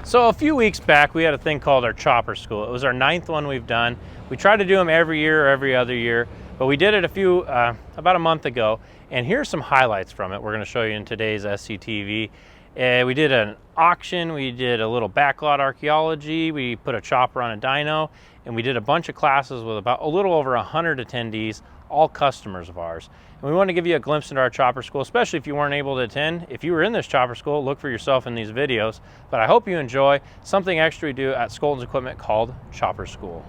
So a few weeks back, we had a thing called our Chopper School. It was our 9th one we've done. We try to do them every year or every other year, but we did it about a month ago. And here's some highlights from it. We're going to show you in today's SETV. We did an auction, we did a little backlot archaeology, we put a chopper on a dyno, and we did a bunch of classes with about a little over 100 attendees, all customers of ours. And we want to give you a glimpse into our chopper school, especially if you weren't able to attend. If you were in this chopper school, look for yourself in these videos. But I hope you enjoy something extra we do at Scholten's Equipment called Chopper School.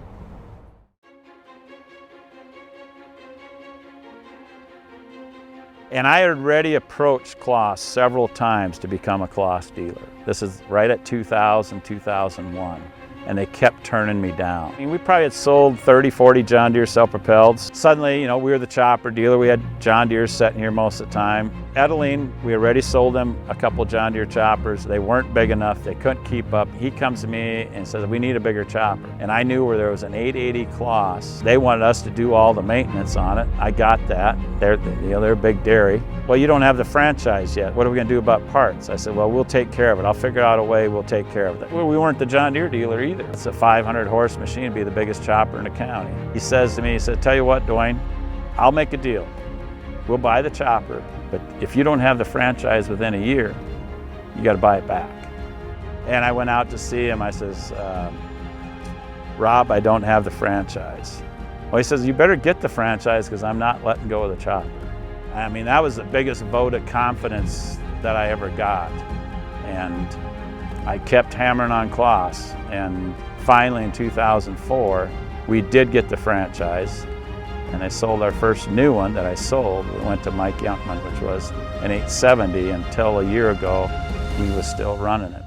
And I had already approached Claas several times to become a Claas dealer. This is right at 2000, 2001. And they kept turning me down. I mean, we probably had sold 30, 40 John Deere self-propelleds. Suddenly, you know, we were the chopper dealer. We had John Deere sitting here most of the time. Edeline, we already sold them a couple John Deere choppers. They weren't big enough. They couldn't keep up. He comes to me and says, we need a bigger chopper. And I knew where there was an 880 Claas. They wanted us to do all the maintenance on it. I got that. They're a big dairy. Well, you don't have the franchise yet. What are we going to do about parts? I said, well, we'll take care of it. I'll figure out a way. We'll take care of it. Well, we weren't the John Deere dealer either. It's a 500 horse machine. It'd be the biggest chopper in the county. He says to me, he said, tell you what, Dwayne, I'll make a deal. We'll buy the chopper, but if you don't have the franchise within a year, you got to buy it back. And I went out to see him. I says, Rob, I don't have the franchise. Well, he says, you better get the franchise because I'm not letting go of the chopper. I mean, that was the biggest vote of confidence that I ever got. And I kept hammering on Claas. And finally in 2004, we did get the franchise. And I sold our first new one that I sold. We went to Mike Yunkman, which was an 870. Until a year ago, he was still running it.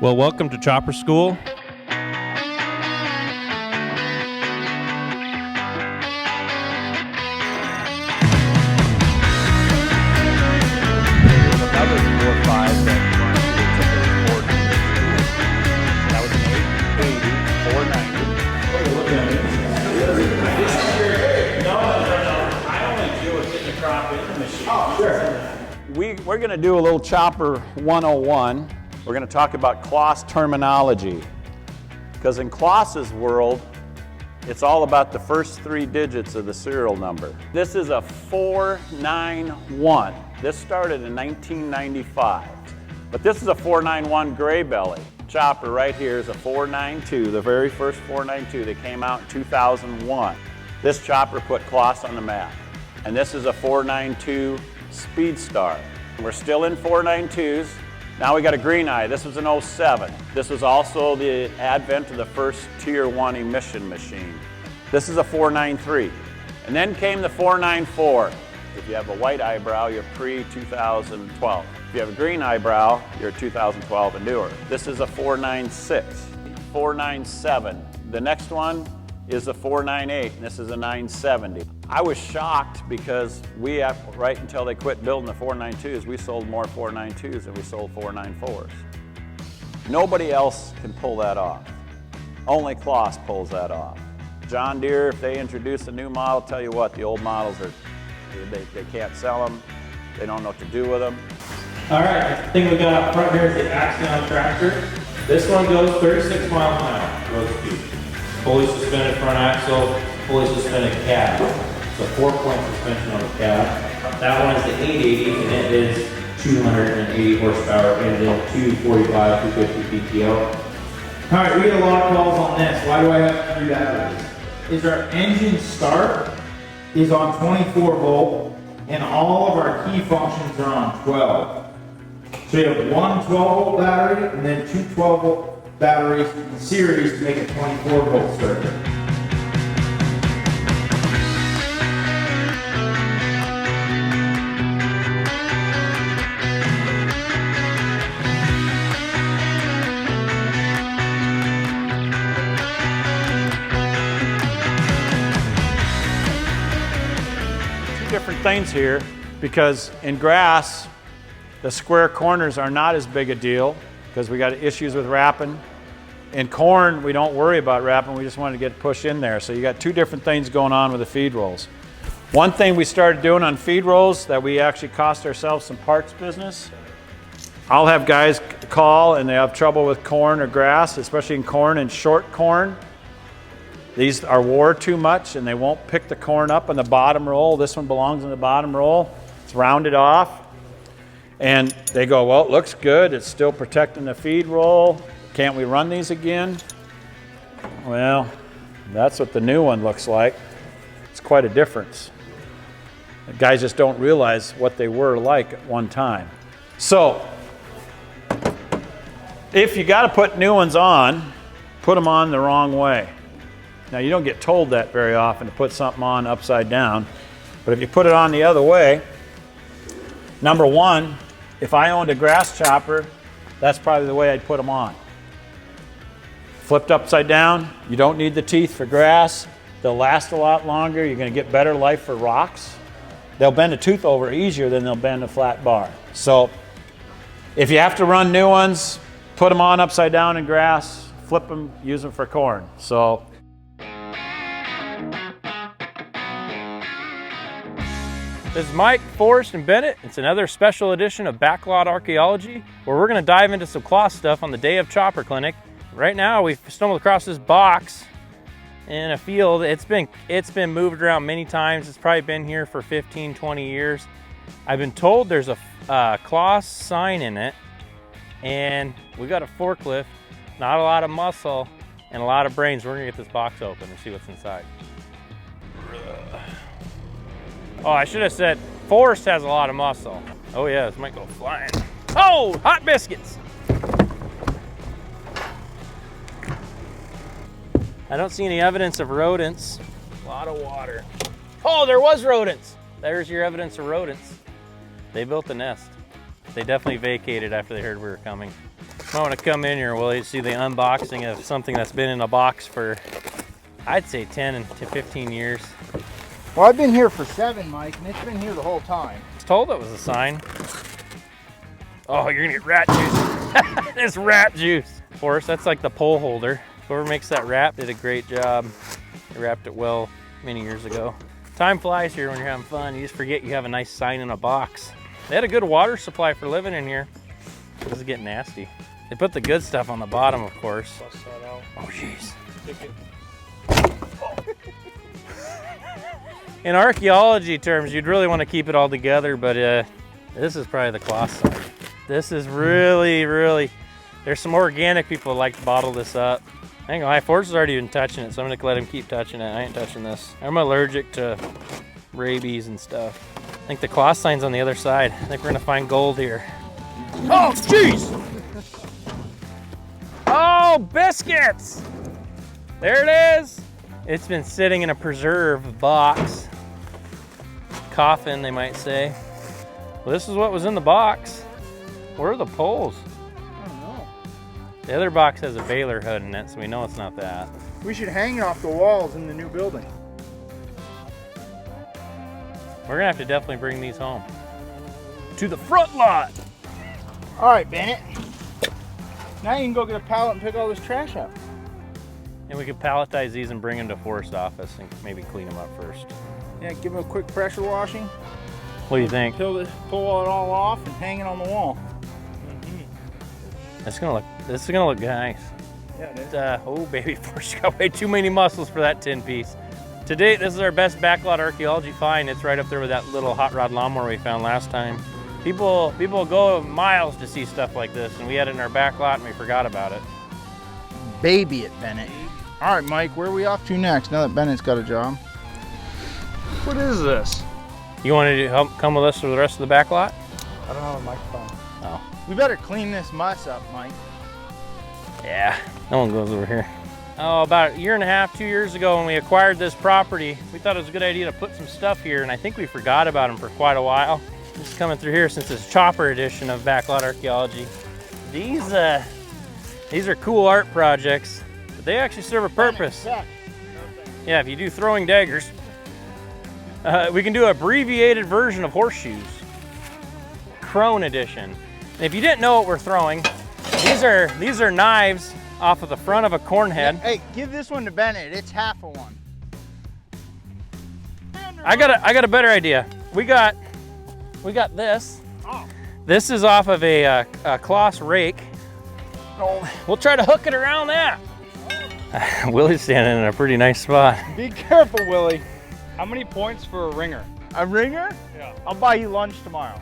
Well, welcome to Chopper School. We're going to do a little Chopper 101. We're going to talk about Claas terminology. Because in Claas's world, it's all about the first 3 digits of the serial number. This is a 491. This started in 1995. But this is a 491 gray belly. Chopper right here is a 492, the very first 492 that came out in 2001. This chopper put Claas on the map. And this is a 492 Speed Star. We're still in 492s. Now we got a green eye. This was an '07. This was also the advent of the first Tier 1 emission machine. This is a 493. And then came the 494. If you have a white eyebrow, you're pre-2012. If you have a green eyebrow, you're 2012 and newer. This is a 496, 497. The next one is a 498, and this is a 970. I was shocked because right until they quit building the 492s, we sold more 492s than we sold 494s. Nobody else can pull that off. Only Claas pulls that off. John Deere, if they introduce a new model, tell you what, the old models they can't sell them. They don't know what to do with them. All right, the thing we got up front here is the Axion tractor. This one goes 36 miles an hour, road speed. Fully suspended front axle, fully suspended cab. So 4-point suspension on the cab. That one is the 880 and it is 280 horsepower engine, 245, 250 PTO. All right, we get a lot of calls on this. Why do I have 3 batteries? Is our engine start is on 24 volt and all of our key functions are on 12. So you have one 12 volt battery and then 2 12 volt batteries in series to make a 24 volt circuit. Different things here, because in grass the square corners are not as big a deal because we got issues with wrapping. In corn we don't worry about wrapping, we just want to get pushed in there. So you got 2 different things going on with the feed rolls. One thing we started doing on feed rolls that we actually cost ourselves some parts business. I'll have guys call and they have trouble with corn or grass, especially in corn and short corn. These are wore too much and they won't pick the corn up in the bottom roll. This one belongs in the bottom roll. It's rounded off. And they go, well, it looks good. It's still protecting the feed roll. Can't we run these again? Well, that's what the new one looks like. It's quite a difference. The guys just don't realize what they were like at one time. So, if you got to put new ones on, put them on the wrong way. Now you don't get told that very often to put something on upside down, but if you put it on the other way, number one, if I owned a grass chopper, that's probably the way I'd put them on. Flipped upside down, you don't need the teeth for grass. They'll last a lot longer. You're going to get better life for rocks. They'll bend a tooth over easier than they'll bend a flat bar. So if you have to run new ones, put them on upside down in grass, flip them, use them for corn. So this is Mike, Forrest, and Bennett. It's another special edition of Backlot Archaeology, where we're going to dive into some Claas stuff on the day of Chopper Clinic. Right now, we've stumbled across this box in a field. It's been moved around many times. It's probably been here for 15, 20 years. I've been told there's a Claas sign in it, and we got a forklift, not a lot of muscle, and a lot of brains. We're going to get this box open and see what's inside. Oh, I should have said Forrest has a lot of muscle. Oh yeah, this might go flying. Oh, hot biscuits. I don't see any evidence of rodents. A lot of water. Oh, there was rodents. There's your evidence of rodents. They built the nest. They definitely vacated after they heard we were coming. I want to come in here, Will, you see the unboxing of something that's been in a box for, I'd say 10 to 15 years. Well, I've been here for 7, Mike, and it's been here the whole time. I was told it was a sign. Oh, you're gonna get rat juice. It's rat juice. Of course, that's like the pole holder. Whoever makes that wrap did a great job. They wrapped it well many years ago. Time flies here when you're having fun. You just forget you have a nice sign in a box. They had a good water supply for living in here. This is getting nasty. They put the good stuff on the bottom, of course. Bust that out. Oh, jeez. Stick it. In archaeology terms, you'd really want to keep it all together, but this is probably the Claas side. This is really, there's some organic people that like to bottle this up. I ain't gonna lie, Forrest has already been touching it, so I'm gonna let him keep touching it. I ain't touching this. I'm allergic to rabies and stuff. I think the Claas sign's on the other side. I think we're gonna find gold here. Oh, jeez! Oh, biscuits! There it is. It's been sitting in a preserve box. Coffin, they might say. Well, this is what was in the box. Where are the poles? I don't know. The other box has a baler hood in it, so we know it's not that. We should hang it off the walls in the new building. We're gonna have to definitely bring these home. To the front lot! All right, Bennett. Now you can go get a pallet and pick all this trash up. And we could palletize these and bring them to forest office and maybe clean them up first. Yeah, give them a quick pressure washing. What do you think? Pull it all off and hang it on the wall. This is gonna look nice. Yeah, it is. Oh baby, Forrest got way too many muscles for that 10 piece. To date, this is our best backlot archaeology find. It's right up there with that little hot rod lawnmower we found last time. People go miles to see stuff like this, and we had it in our backlot and we forgot about it. Baby it, Bennett. All right, Mike, where are we off to next now that Bennett's got a job? What is this? You wanted to help come with us for the rest of the backlot? I don't have a microphone. Oh. We better clean this mess up, Mike. Yeah, no one goes over here. Oh, about a year and a half, 2 years ago when we acquired this property, we thought it was a good idea to put some stuff here, and I think we forgot about them for quite a while. Just coming through here since it's Chopper edition of Backlot Archaeology. These are cool art projects, but they actually serve a purpose. Yeah, if you do throwing daggers, we can do an abbreviated version of horseshoes. Crone edition. And if you didn't know what we're throwing, these are knives off of the front of a corn head. Hey, give this one to Bennett. It's half a one. I got a better idea. We got this. Oh. This is off of a Claas rake. We'll try to hook it around that. Willie's standing in a pretty nice spot. Be careful, Willie. How many points for a ringer? A ringer? Yeah. I'll buy you lunch tomorrow.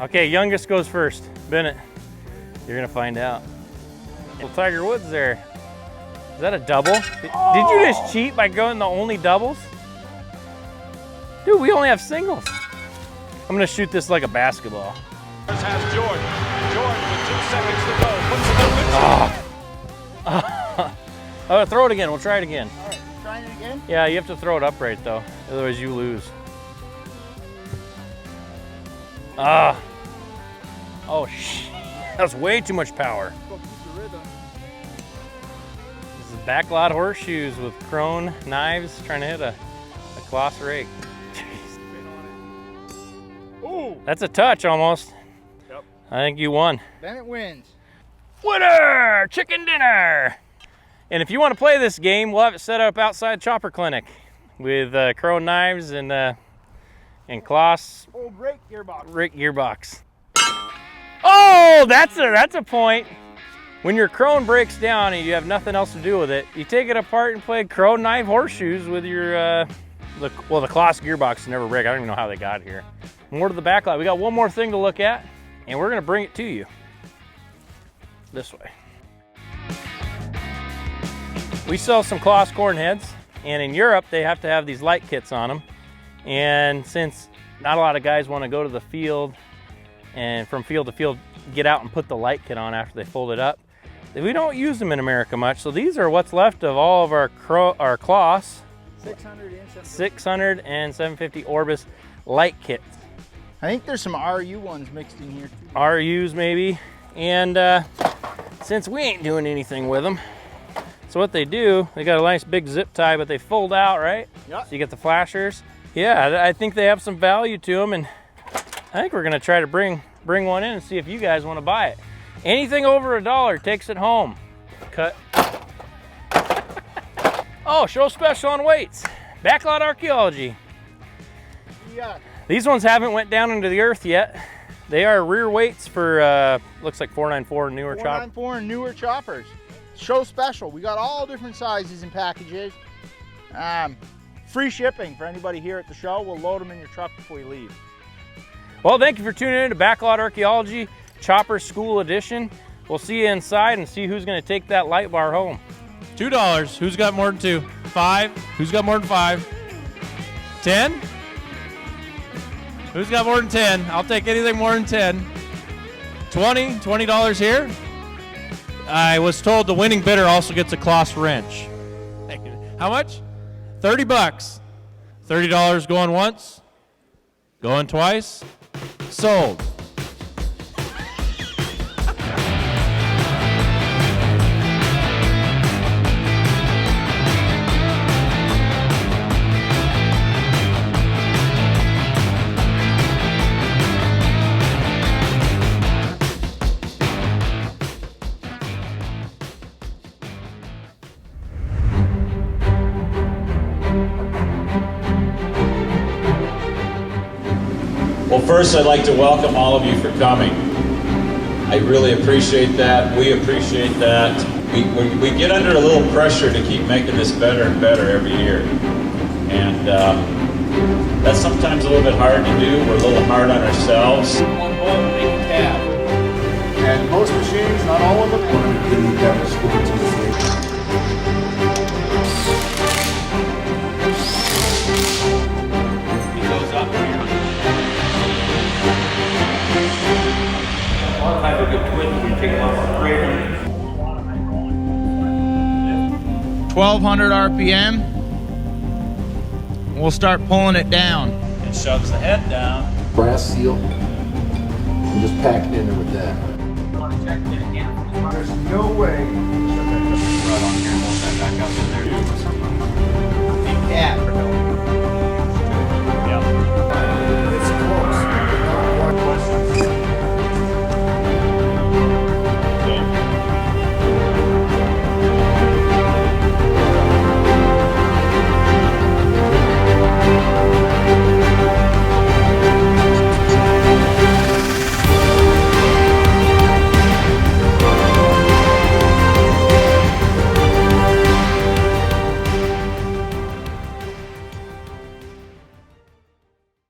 Okay, youngest goes first. Bennett, you're gonna find out. Well, Tiger Woods there. Is that a double? Did you just cheat by going the only doubles? Dude, we only have singles. I'm gonna shoot this like a basketball. Has Jordan. Jordan with 2 seconds to go. Puts it up. Oh, throw it again. We'll try it again. All right, trying it again? Yeah, you have to throw it upright though, otherwise you lose. Oh, that's way too much power. This is backlot horseshoes with crone knives trying to hit a Claas rake. Ooh. That's a touch almost. Yep. I think you won. Bennett wins. Winner! Chicken dinner! And if you want to play this game, we'll have it set up outside Chopper Clinic with crone knives and Claas Old rake gearbox. rake gearbox. Oh, that's a point. When your crone breaks down and you have nothing else to do with it, you take it apart and play crone knife horseshoes with your the Claas gearbox never break. I don't even know how they got here. More to the backlot. We got one more thing to look at, and we're gonna bring it to you this way. We sell some Claas corn heads, and in Europe they have to have these light kits on them. And since not a lot of guys want to go to the field and from field to field get out and put the light kit on after they fold it up, we don't use them in America much. So these are what's left of all of our Claas 600 and 750 Orbis light kits. I think there's some RU ones mixed in here too. RUs maybe. And since we ain't doing anything with them, so what they do, they got a nice big zip tie, but they fold out, right? Yep. So you get the flashers. Yeah, I think they have some value to them, and I think we're gonna try to bring one in and see if you guys wanna buy it. Anything over $1 takes it home. Cut. Oh, show special on weights. Backlot Archaeology. Yeah. These ones haven't went down into the earth yet. They are rear weights for, looks like 494 newer chopper. 494 and newer choppers. Show special. We got all different sizes and packages. Free shipping for anybody here at the show. We'll load them in your truck before you leave. Well, thank you for tuning in to Backlot Archaeology Chopper School Edition. We'll see you inside and see who's gonna take that light bar home. $2. Who's got more than 2? 5. Who's got more than 5? 10. Who's got more than 10? I'll take anything more than 10. $20 here. I was told the winning bidder also gets a Claas wrench. How much? 30 bucks. $30 going once, going twice, sold. Well, first I'd like to welcome all of you for coming. I really appreciate that. We appreciate that. We get under a little pressure to keep making this better and better every year. And that's sometimes a little bit hard to do. We're a little hard on ourselves. One bolt, make a tab. And most machines, not all of them, He goes up here. A lot of times we get twins when you take them off our grader. 1200 RPM. We'll start pulling it down. It shoves the head down. Brass seal, and just pack it in there with that. There's no way. Right on here, hold that back up in there. Yeah.